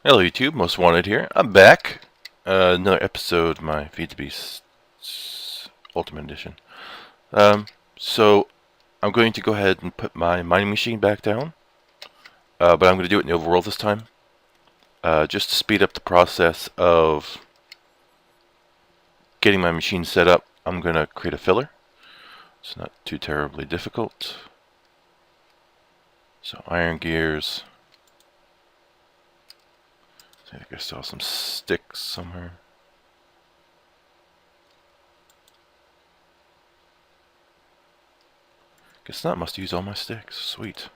Hello YouTube, Mos7Wan7ed here. I'm back. Another episode of my FTB Ultimate Edition. So I'm going to go ahead and put my mining machine back down. But I'm going to do it in the Overworld this time. Just to speed up the process of getting my machine set up, I'm going to create a filler. It's not too terribly difficult. So iron gears. I think I saw some sticks somewhere. Guess not, must use all my sticks. Sweet.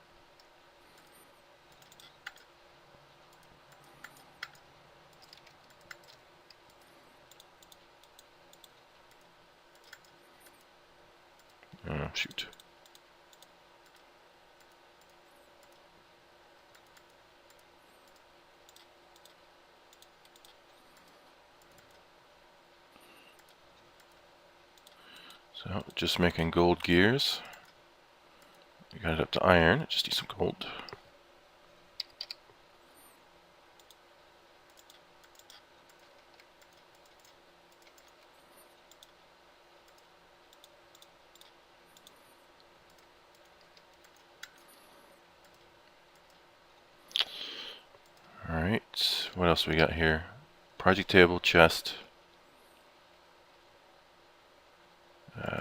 Oh, shoot. So, just making gold gears. We got it up to iron, just need some gold. Alright, what else we got here? Project table, chest.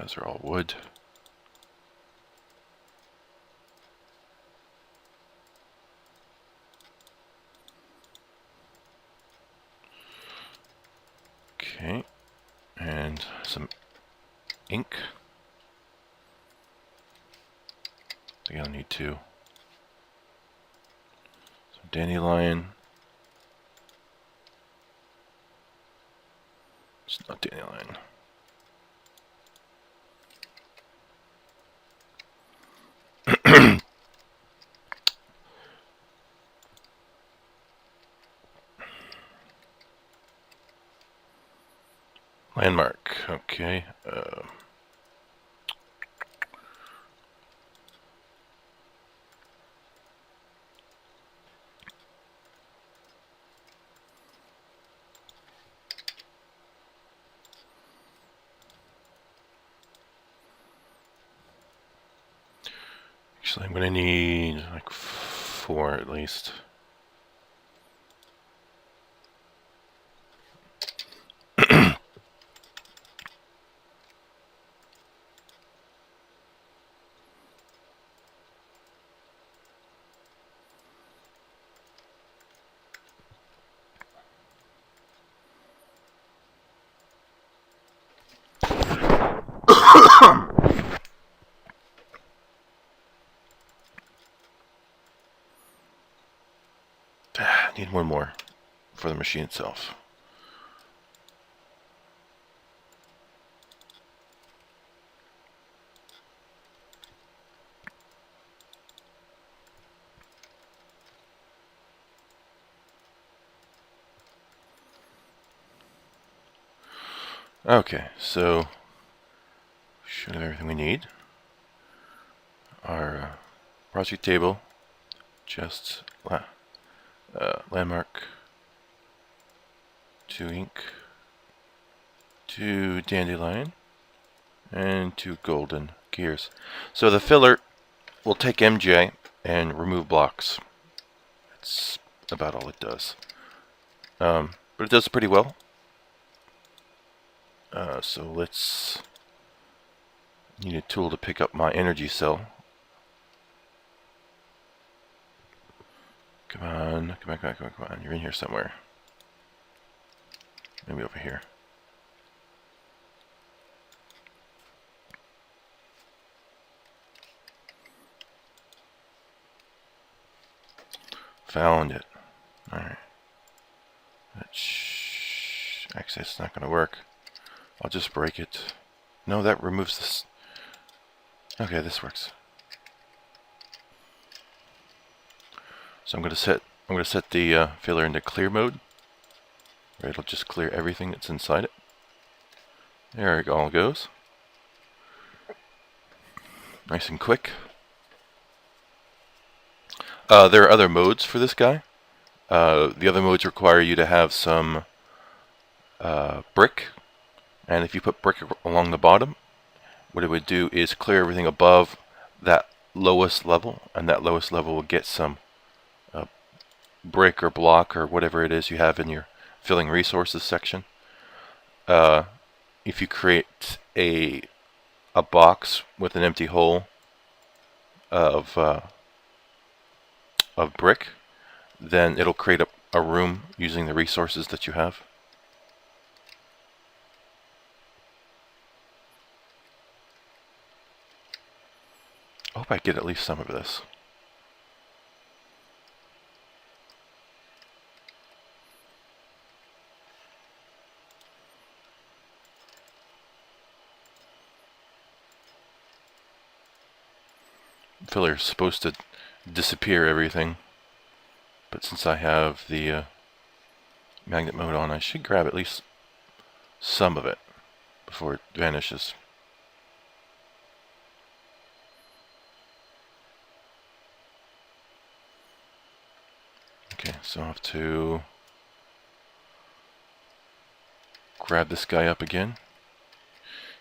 Those are all wood. Okay, and some ink. I think I'll need two. Some dandelion. It's not dandelion. Landmark, okay. Actually, I'm gonna need like 4 at least. Need one more for the machine itself. Okay, so should have everything we need. Our project table, chests, landmark, 2 ink, 2 dandelion, and 2 golden gears. So the filler will take MJ and remove blocks. That's about all it does. But it does pretty well. So let's need a tool to pick up my energy cell. Come on, come on. You're in here somewhere. Maybe over here. Found it. Alright. Actually, it's not going to work. I'll just break it. No, that removes this. Okay, this works. So I'm going to set the filler into clear mode, where it'll just clear everything that's inside it. There it all goes. Nice and quick. There are other modes for this guy. The other modes require you to have some brick, and if you put brick along the bottom, what it would do is clear everything above that lowest level, and that lowest level will get some brick or block or whatever it is you have in your filling resources section. If you create a box with an empty hole of brick, then it'll create a room using the resources that you have. I hope I get at least some of this. Filler's supposed to disappear everything, but since I have the magnet mode on, I should grab at least some of it before it vanishes. Okay, so I have to grab this guy up again.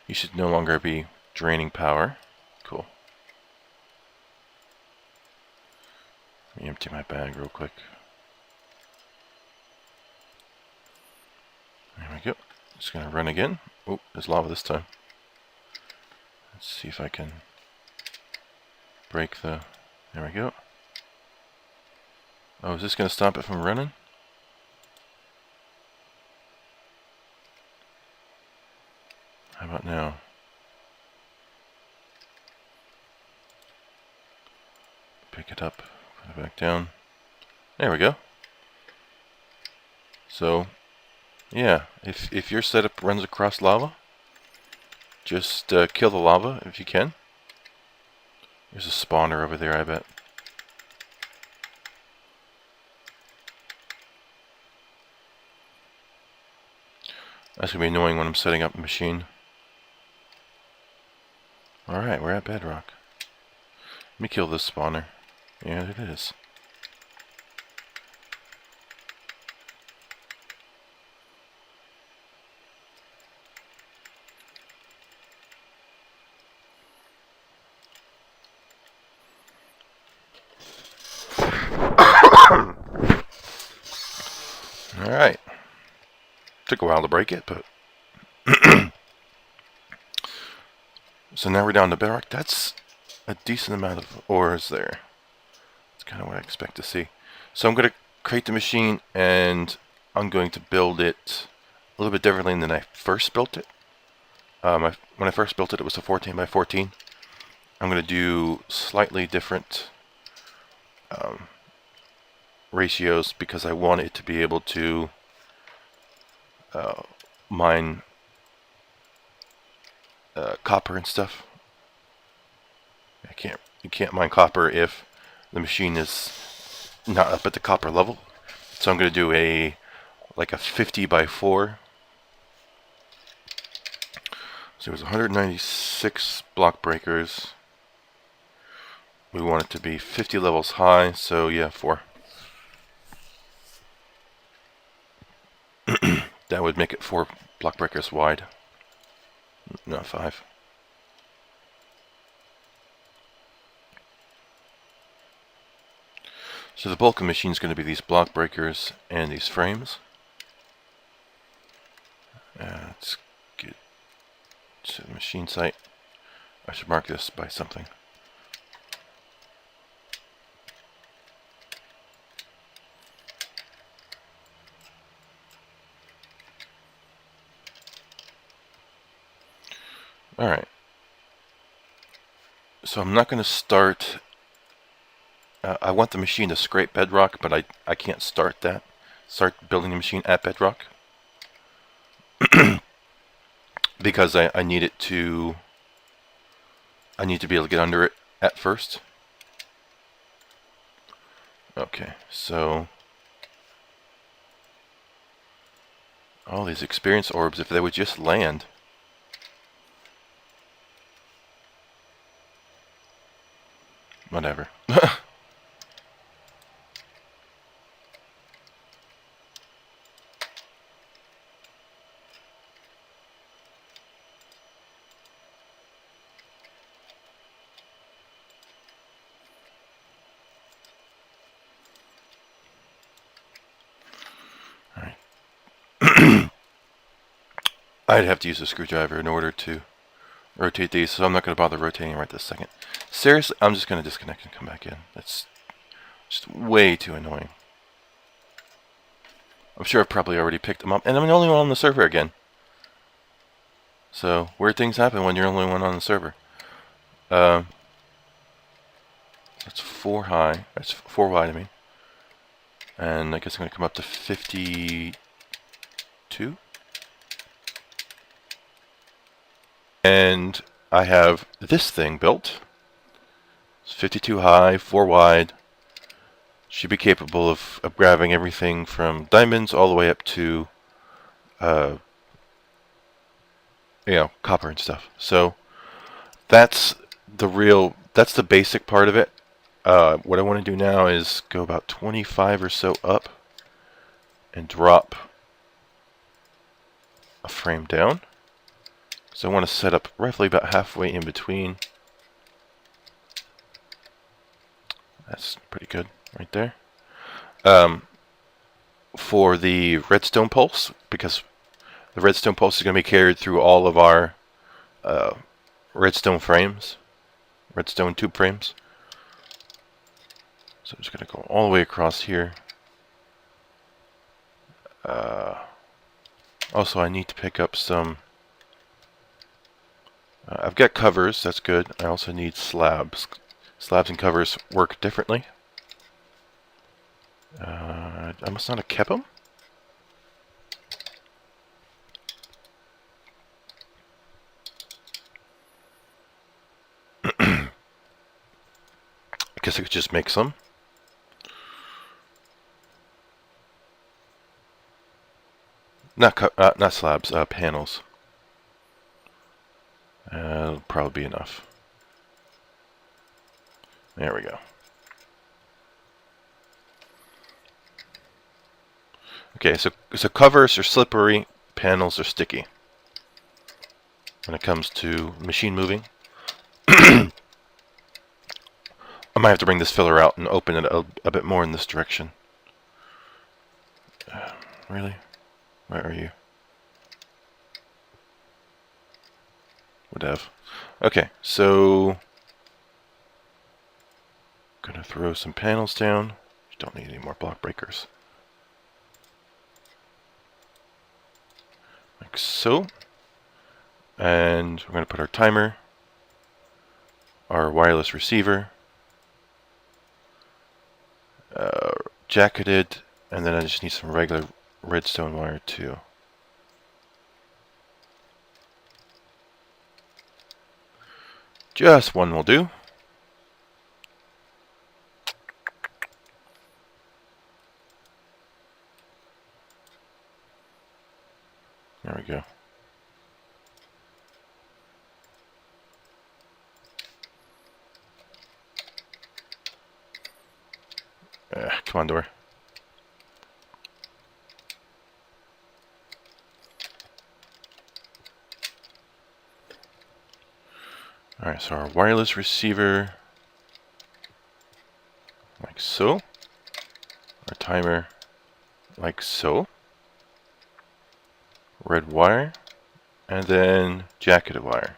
He should no longer be draining power. Cool. Let me empty my bag real quick. There we go. Just gonna run again. Oh, there's lava this time. Let's see if I can break the... There we go. Oh, is this gonna stop it from running? How about now? Pick it up, put it back down. There we go. So, yeah, if your setup runs across lava, just kill the lava if you can. There's a spawner over there, I bet. That's gonna be annoying when I'm setting up the machine. Alright, we're at bedrock. Let me kill this spawner. Yeah, it is. Alright. Took a while to break it, but... So now we're down to bedrock. That's a decent amount of ores there. That's kind of what I expect to see. So I'm going to create the machine, and I'm going to build it a little bit differently than I first built it. When I first built it, it was a 14 by 14. I'm going to do slightly different ratios because I want it to be able to mine copper and stuff. You can't mine copper if the machine is not up at the copper level. So I'm going to do like a 50 by 4. So it was 196 block breakers. We want it to be 50 levels high, so yeah, 4. That would make it 4 block breakers wide. No, 5. So the bulk of the machine is going to be these block breakers and these frames. Let's get to the machine site. I should mark this by something. Alright. So I'm not going to start... I want the machine to scrape bedrock, but I can't start building the machine at bedrock. Because I need it to... I need to be able to get under it at first. Okay, so... all these experience orbs, if they would just land... Whatever. I'd have to use a screwdriver in order to rotate these, so I'm not going to bother rotating right this second. Seriously, I'm just going to disconnect and come back in. That's just way too annoying. I'm sure I've probably already picked them up, and I'm the only one on the server again. So, weird things happen when you're the only one on the server. That's 4 high. That's 4 wide, I mean. And I guess I'm going to come up to 52. And I have this thing built. It's 52 high, 4 wide. Should be capable of grabbing everything from diamonds all the way up to, copper and stuff. So that's the basic part of it. What I want to do now is go about 25 or so up and drop a frame down. So I want to set up roughly about halfway in between. That's pretty good right there. For the redstone pulse, because the redstone pulse is going to be carried through all of our redstone tube frames. So I'm just going to go all the way across here. Also, I need to pick up some... I've got covers, that's good. I also need slabs. Slabs and covers work differently. I must not have kept them. I guess I could just make some. Not slabs, panels. It'll probably be enough. There we go. Okay, so covers are slippery, panels are sticky. When it comes to machine moving, I might have to bring this filler out and open it a bit more in this direction. Really? Where are you? Whatever. Okay, so gonna throw some panels down. Don't need any more block breakers. Like so. And we're gonna put our timer, our wireless receiver, jacketed, and then I just need some regular redstone wire too. Just one will do. There we go. Come on, door. Alright, so our wireless receiver, like so. Our timer, like so. Red wire, and then jacketed wire.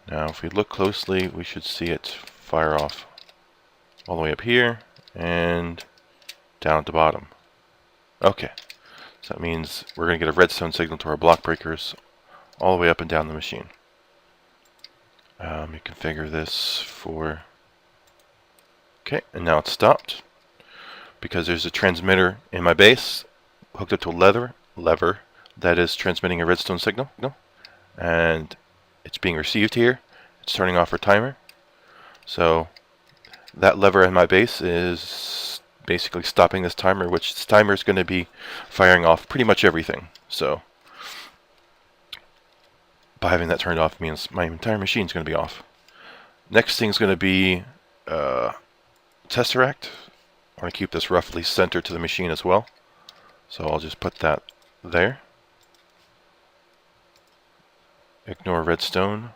Now, if we look closely, we should see it fire off all the way up here and down at the bottom. Okay, so that means we're going to get a redstone signal to our block breakers all the way up and down the machine. Let me configure this for... Okay, and now it's stopped because there's a transmitter in my base hooked up to a lever that is transmitting a redstone signal, and it's being received here. It's turning off our timer. So that lever in my base is basically stopping this timer, which this timer is going to be firing off pretty much everything. So by having that turned off means my entire machine is going to be off. Next thing is going to be Tesseract. I want to keep this roughly centered to the machine as well. So I'll just put that there. Ignore redstone.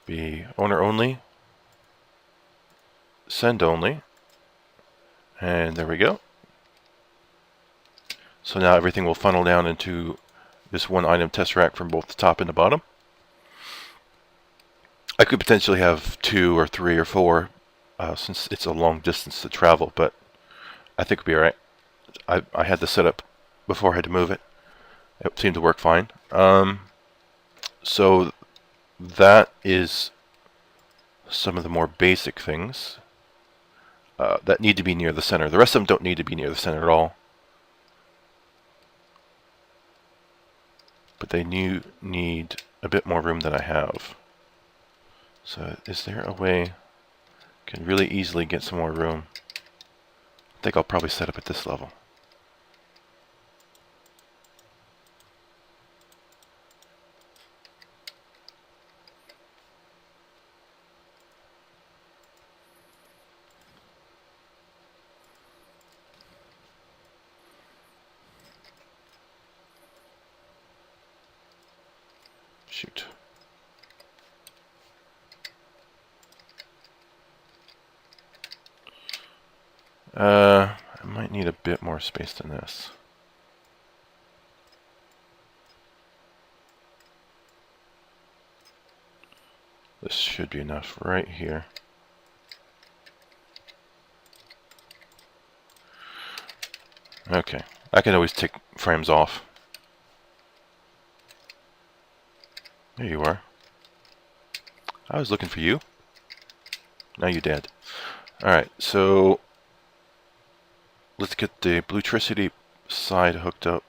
Be owner only. Send only. And there we go. So now everything will funnel down into this one item test rack from both the top and the bottom. I could potentially have 2 or 3 or 4 since it's a long distance to travel, but I think it'll be alright. I had this set up before I had to move it. It seemed to work fine. So that is some of the more basic things that need to be near the center. The rest of them don't need to be near the center at all. But they need a bit more room than I have. So is there a way I can really easily get some more room? I think I'll probably set up at this level. Shoot. I might need a bit more space than this. This should be enough right here. Okay, I can always take frames off. There you are. I was looking for you. Now you're dead. Alright, so let's get the Bluetricity side hooked up.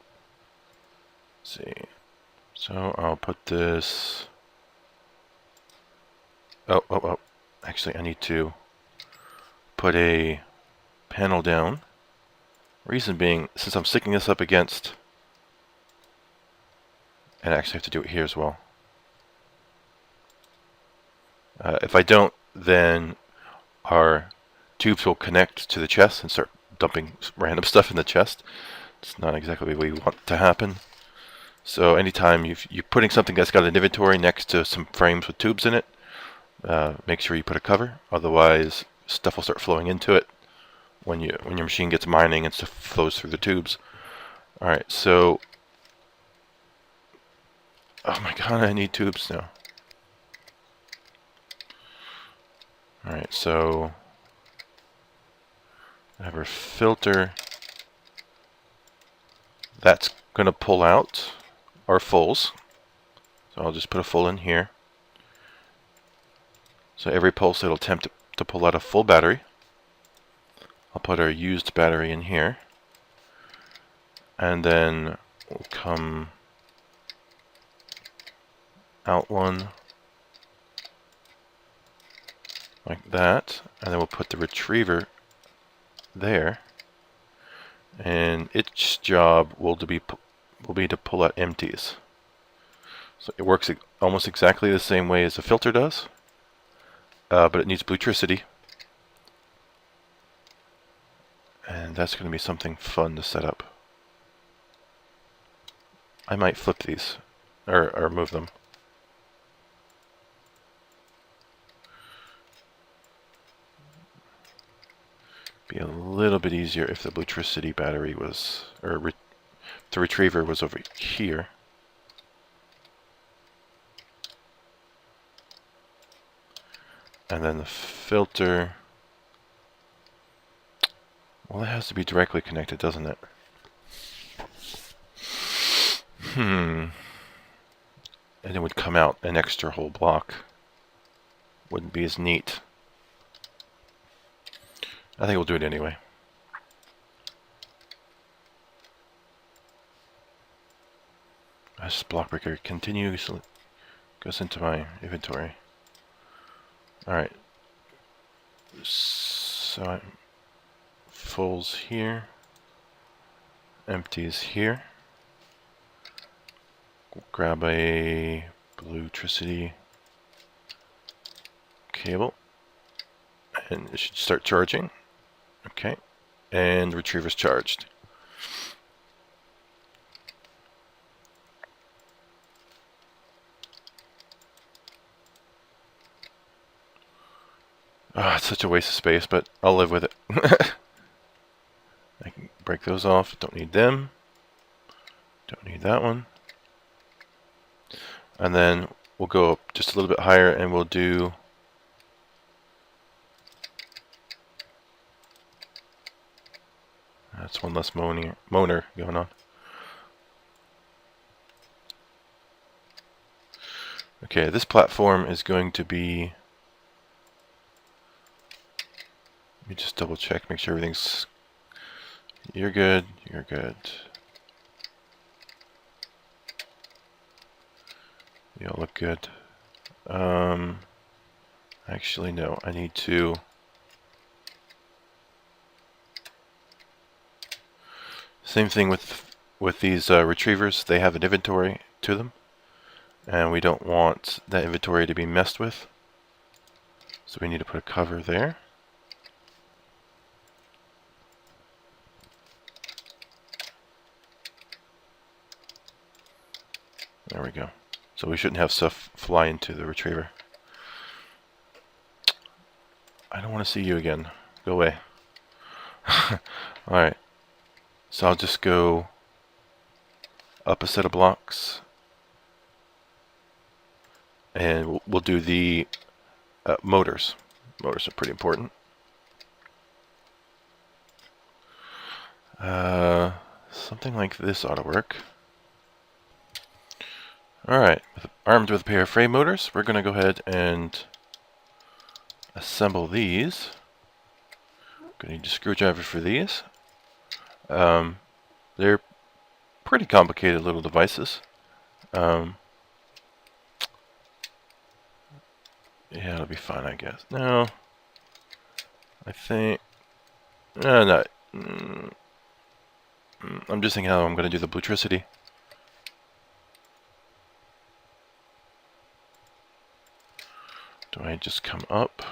Let's see. So I'll put this... Oh. Actually, I need to put a panel down. Reason being, since I'm sticking this up against... And I actually have to do it here as well. If I don't, then our tubes will connect to the chest and start dumping random stuff in the chest. It's not exactly what we want to happen. So anytime you're putting something that's got an inventory next to some frames with tubes in it, make sure you put a cover. Otherwise, stuff will start flowing into it when your machine gets mining and stuff flows through the tubes. All right, so oh my god, I need tubes now. Alright, so I have our filter. That's going to pull out our fulls. So I'll just put a full in here. So every pulse it'll attempt to pull out a full battery. I'll put our used battery in here. And then we'll come out one. Like that, and then we'll put the retriever there, and its job will be to pull out empties. So it works almost exactly the same way as a filter does, but it needs Bluetricity, and that's going to be something fun to set up. I might flip these, or move them. Be a little bit easier if the Bluetricity battery was, or the retriever was over here. And then the filter, well, it has to be directly connected, doesn't it? And it would come out an extra whole block. Wouldn't be as neat. I think we'll do it anyway. This block breaker continuously goes into my inventory. Alright. So fulls here. Empties here. We'll grab a Bluetricity cable. And it should start charging. Okay, and the retriever's charged. Oh, it's such a waste of space, but I'll live with it. I can break those off, don't need them. that one. And then we'll go up just a little bit higher and we'll do that's one less moaner going on. Okay, this platform is going to be, let me just double check, make sure everything's, you're good, you're good. You all look good. Actually no, I need to, same thing with these retrievers, they have an inventory to them. And we don't want that inventory to be messed with. So we need to put a cover there. There we go. So we shouldn't have stuff fly into the retriever. I don't want to see you again. Go away. Alright. So I'll just go up a set of blocks. And we'll do the motors. Motors are pretty important. Something like this ought to work. Alright, armed with a pair of frame motors, we're going to go ahead and assemble these. Going to need a screwdriver for these. They're pretty complicated little devices. Yeah, it'll be fine, I guess. No, I think... no. I'm just thinking how I'm going to do the bluetricity. Do I just come up?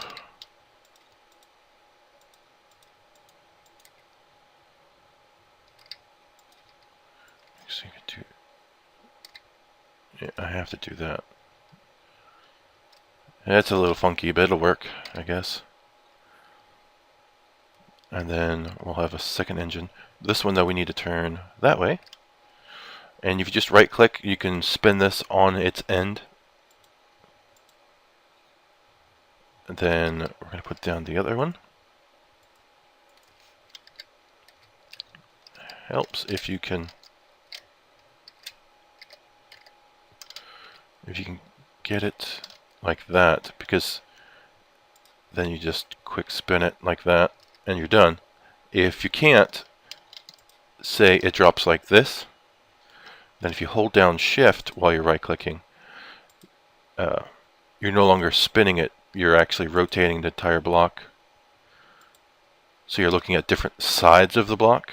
Actually, I could do... yeah, I have to do that. It's a little funky, but it'll work, I guess. And then we'll have a second engine. This one, though, we need to turn that way. And if you just right-click, you can spin this on its end. And then we're going to put down the other one. Helps if you can get it like that, because then you just quick spin it like that and you're done. If you can't, say it drops like this, then if you hold down shift while you're right clicking, you're no longer spinning it, you're actually rotating the entire block. So you're looking at different sides of the block.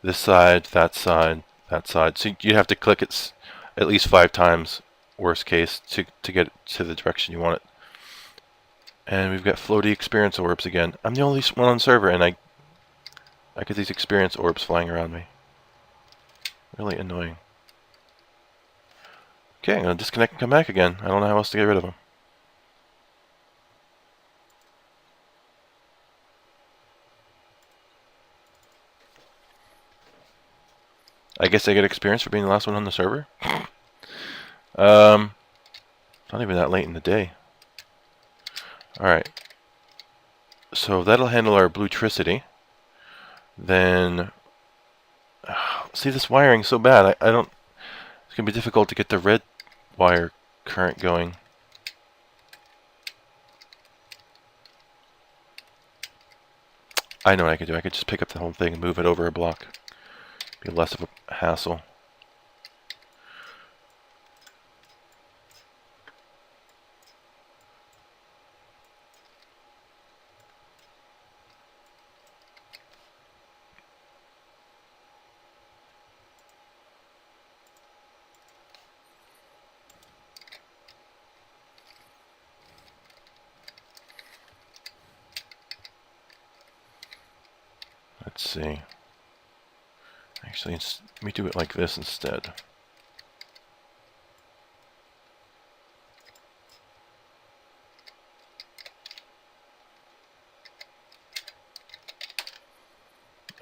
This side, that side, that side. So you have to click it at least 5 times, worst case, to get it to the direction you want it. And we've got floaty experience orbs again. I'm the only one on server, and I get these experience orbs flying around me. Really annoying. Okay, I'm going to disconnect and come back again. I don't know how else to get rid of them. I guess I get experience for being the last one on the server. Not even that late in the day. Alright. So that'll handle our bluetricity. Then... see, this wiring so bad. I don't... It's going to be difficult to get the red wire current going. I know what I could do. I could just pick up the whole thing and move it over a block. Be less of a hassle. Let's see. Actually, let me do it like this instead.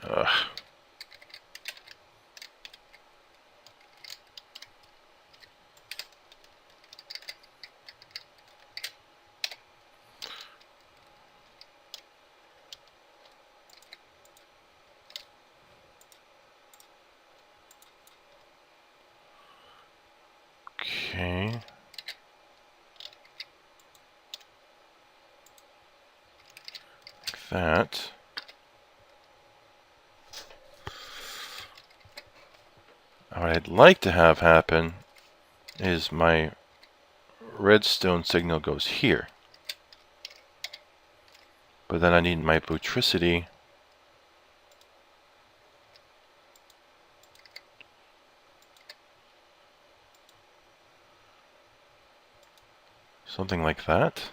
Ugh. Okay. Like that. What I'd like to have happen is my redstone signal goes here. But then I need my electricity something like that.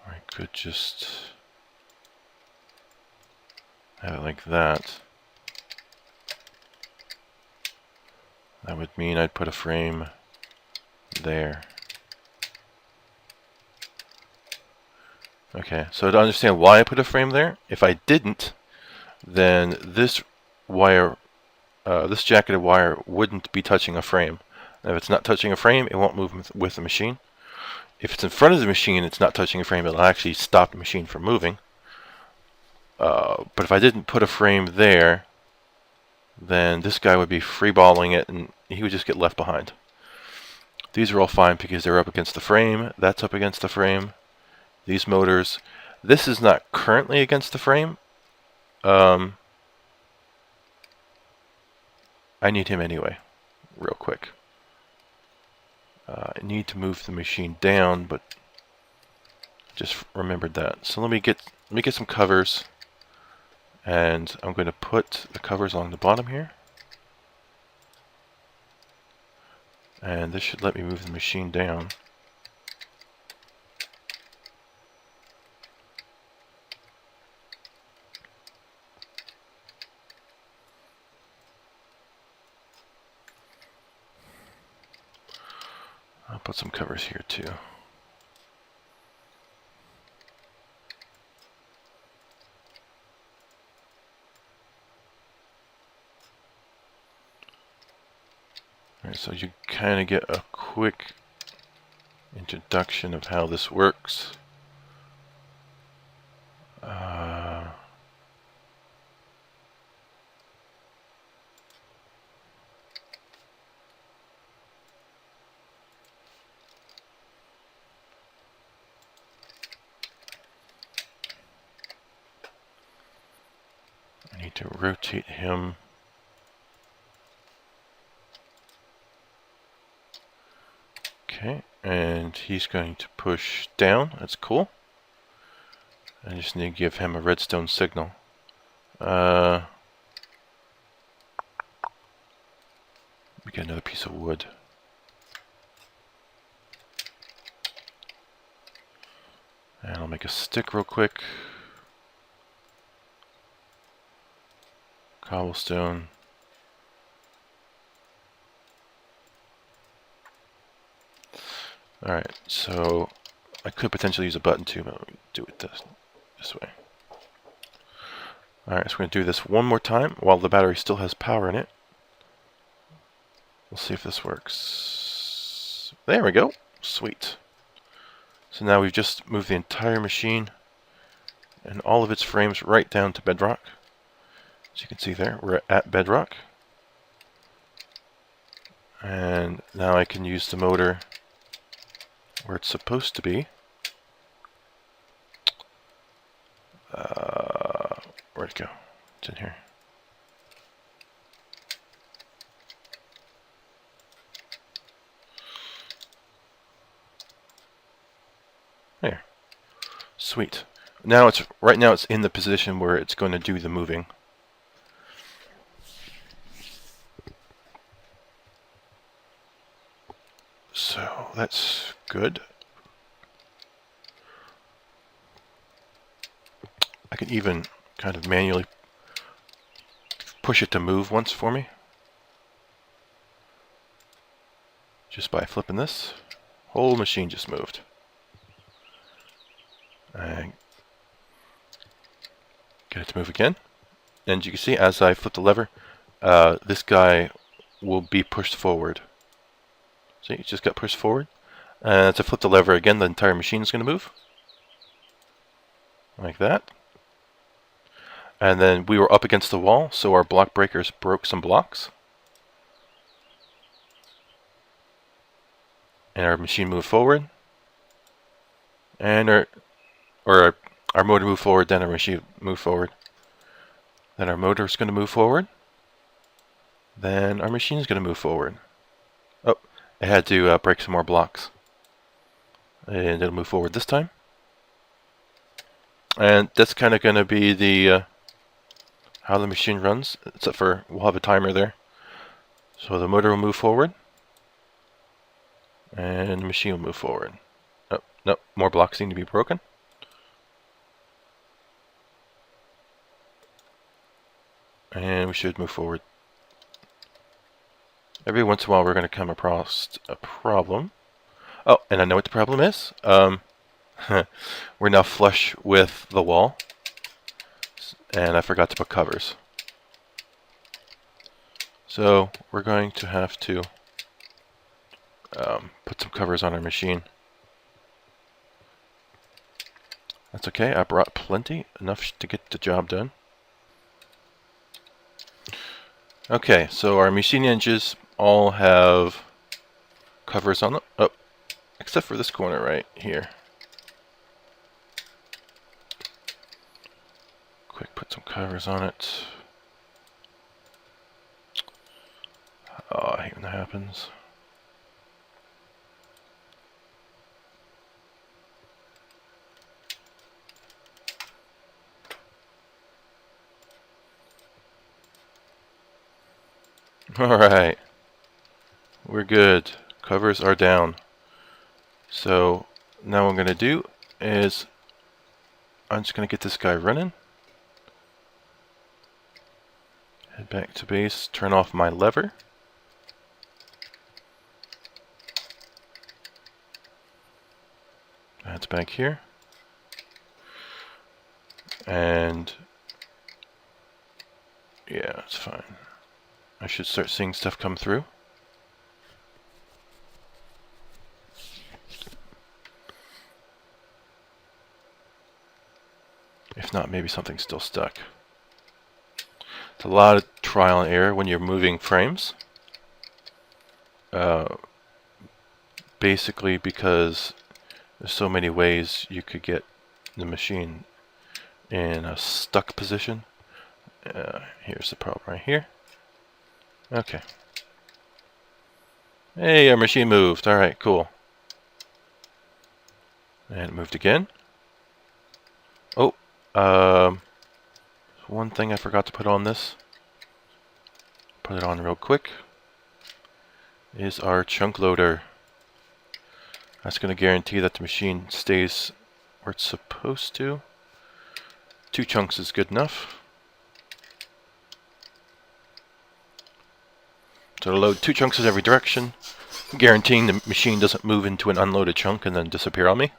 Or I could just have it like that. That would mean I'd put a frame there. Okay, so to understand why I put a frame there, if I didn't, then this wire, this jacketed wire wouldn't be touching a frame. And if it's not touching a frame, it won't move with the machine. If it's in front of the machine, it's not touching a frame, it'll actually stop the machine from moving. But if I didn't put a frame there, then this guy would be freeballing it and he would just get left behind. These are all fine because they're up against the frame, that's up against the frame. These motors, this is not currently against the frame. I need him anyway, real quick. I need to move the machine down, but just remembered that. So let me get some covers, and I'm going to put the covers along the bottom here. And this should let me move the machine down. I'll put some covers here too. Alright, so you kind of get a quick introduction of how this works. I need to rotate him. Okay, and he's going to push down. That's cool. I just need to give him a redstone signal. We get another piece of wood. And I'll make a stick real quick. Cobblestone. Alright, so I could potentially use a button too, but let me do it this way. Alright, so we're going to do this one more time while the battery still has power in it. We'll see if this works. There we go. Sweet. So now we've just moved the entire machine and all of its frames right down to bedrock. As you can see there, we're at bedrock. And now I can use the motor where it's supposed to be. Where'd it go? It's in here. There. Sweet. Now right now it's in the position where it's going to do the moving. So that's good. I can even kind of manually push it to move once for me. Just by flipping this. Whole machine just moved. And get it to move again. And you can see as I flip the lever, this guy will be pushed forward. See, it just got pushed forward. And to flip the lever again, the entire machine is going to move. Like that. And then we were up against the wall, so our block breakers broke some blocks. And our machine moved forward. And our motor moved forward, then our machine moved forward. Then our motor is going to move forward. Then our machine is going to move forward. Oh, it had to break some more blocks. And it'll move forward this time. And that's kind of going to be the how the machine runs, except for we'll have a timer there. So the motor will move forward. And the machine will move forward. Oh, no, more blocks need to be broken. And we should move forward. Every once in a while we're going to come across a problem. Oh, and I know what the problem is. We're now flush with the wall. And I forgot to put covers. So we're going to have to put some covers on our machine. That's okay, I brought plenty, enough to get the job done. Okay, so our machine hinges all have covers on them. Oh, except for this corner right here. Quick, put some covers on it. Oh, I hate when that happens. Alright, we're good. Covers are down. So now what I'm going to do is I'm just going to get this guy running. Head back to base, turn off my lever. That's back here. And yeah, it's fine. I should start seeing stuff come through. If not, maybe something's still stuck. It's a lot of trial and error when you're moving frames. Basically because there's so many ways you could get the machine in a stuck position. Here's the problem right here. Okay. Hey, our machine moved. Alright, cool. And it moved again. Oh, one thing I forgot to put on this. Put it on real quick. Is our chunk loader. That's going to guarantee that the machine stays where it's supposed to. 2 chunks is good enough. So it'll load 2 chunks in every direction, guaranteeing the machine doesn't move into an unloaded chunk and then disappear on me.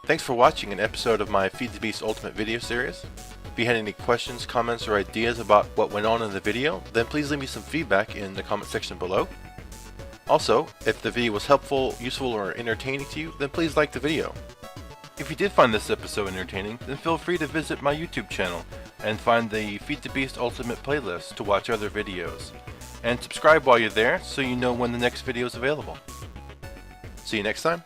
Thanks for watching an episode of my Feed the Beast Ultimate video series. If you had any questions, comments, or ideas about what went on in the video, then please leave me some feedback in the comment section below. Also, if the video was helpful, useful, or entertaining to you, then please like the video. If you did find this episode entertaining, then feel free to visit my YouTube channel and find the Feed the Beast Ultimate playlist to watch other videos. And subscribe while you're there so you know when the next video is available. See you next time.